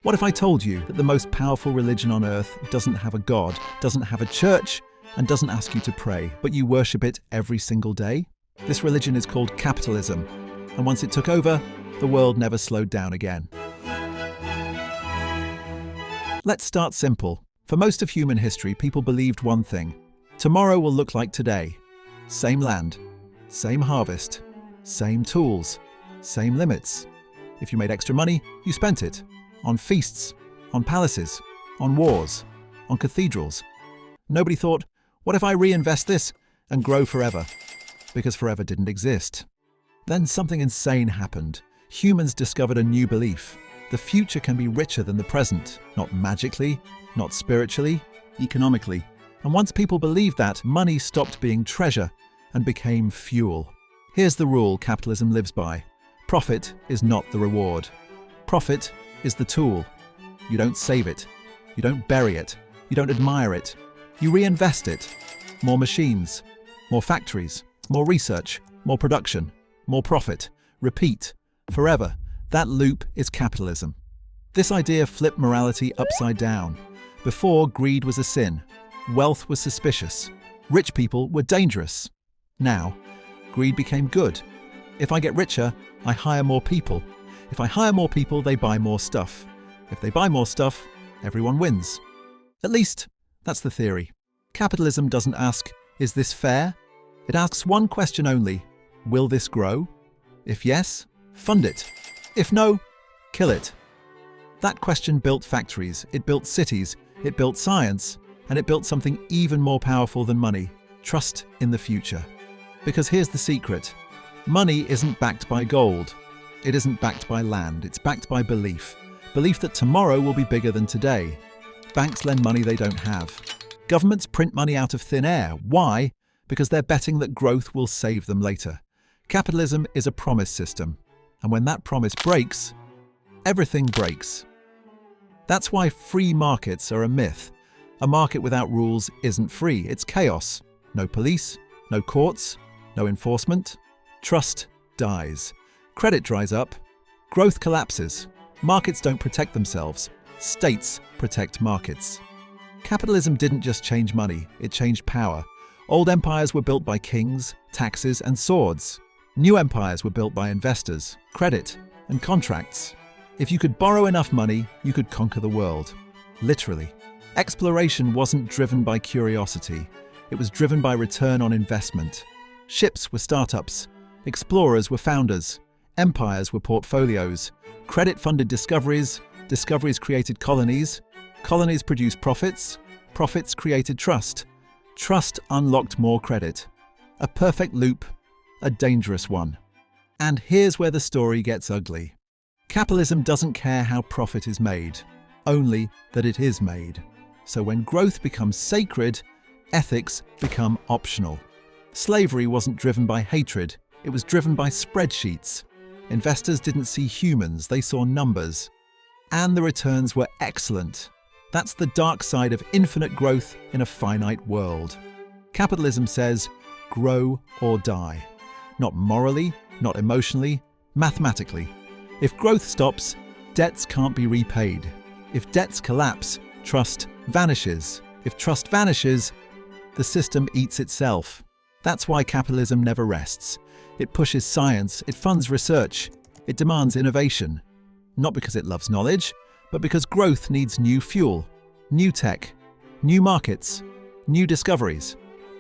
What if I told you that the most powerful religion on earth doesn't have a god, doesn't have a church, and doesn't ask you to pray, but you worship it every single day? This religion is called capitalism, and once it took over, the world never slowed down again. Let's start simple. For most of human history, people believed one thing. Tomorrow will look like today. Same land, same harvest, same tools, same limits. If you made extra money, you spent it. On feasts, on palaces, on wars, on cathedrals. Nobody thought, what if I reinvest this and grow forever? Because forever didn't exist. Then something insane happened. Humans discovered a new belief. The future can be richer than the present, not magically, not spiritually, economically. And once people believed that, money stopped being treasure and became fuel. Here's the rule capitalism lives by. Profit is not the reward. Profit is the tool. You don't save it. You don't bury it. You don't admire it. You reinvest it. More machines, more factories, more research, more production, more profit. Repeat. Forever. That loop is capitalism. This idea flipped morality upside down. Before, greed was a sin. Wealth was suspicious. Rich people were dangerous. Now, greed became good. If I get richer, I hire more people. If I hire more people, they buy more stuff. If they buy more stuff, everyone wins. At least, that's the theory. Capitalism doesn't ask, is this fair? It asks one question only, will this grow? If yes, fund it. If no, kill it. That question built factories, it built cities, it built science, and it built something even more powerful than money, trust in the future. Because here's the secret. Money isn't backed by gold. It isn't backed by land. It's backed by belief. Belief that tomorrow will be bigger than today. Banks lend money they don't have. Governments print money out of thin air. Why? Because they're betting that growth will save them later. Capitalism is a promise system. And when that promise breaks, everything breaks. That's why free markets are a myth. A market without rules isn't free. It's chaos. No police, no courts, no enforcement. Trust dies. Credit dries up. Growth collapses. Markets don't protect themselves. States protect markets. Capitalism didn't just change money, it changed power. Old empires were built by kings, taxes, and swords. New empires were built by investors, credit, and contracts. If you could borrow enough money, you could conquer the world. Literally. Exploration wasn't driven by curiosity. It was driven by return on investment. Ships were startups. Explorers were founders. Empires were portfolios. Credit-funded discoveries. Discoveries created colonies. Colonies produced profits. Profits created trust. Trust unlocked more credit. A perfect loop, a dangerous one. And here's where the story gets ugly. Capitalism doesn't care how profit is made, only that it is made. So when growth becomes sacred, ethics become optional. Slavery wasn't driven by hatred, it was driven by spreadsheets. Investors didn't see humans, they saw numbers. And the returns were excellent. That's the dark side of infinite growth in a finite world. Capitalism says, grow or die. Not morally, not emotionally, mathematically. If growth stops, debts can't be repaid. If debts collapse, trust vanishes. If trust vanishes, the system eats itself. That's why capitalism never rests. It pushes science, it funds research, it demands innovation. Not because it loves knowledge, but because growth needs new fuel, new tech, new markets, new discoveries.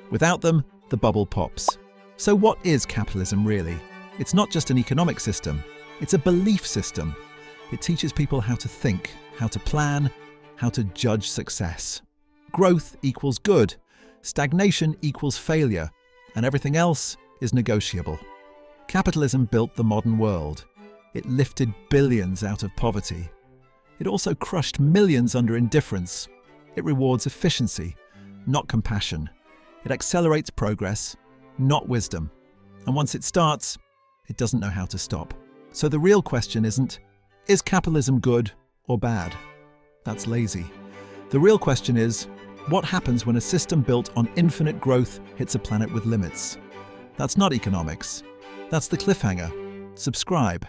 Without them, the bubble pops. So what is capitalism really? It's not just an economic system, it's a belief system. It teaches people how to think, how to plan, how to judge success. Growth equals good, stagnation equals failure, and everything else is negotiable. Capitalism built the modern world. It lifted billions out of poverty. It also crushed millions under indifference. It rewards efficiency, not compassion. It accelerates progress, not wisdom. And once it starts, it doesn't know how to stop. So the real question isn't, is capitalism good or bad? That's lazy. The real question is, what happens when a system built on infinite growth hits a planet with limits? That's not economics. That's the cliffhanger. Subscribe.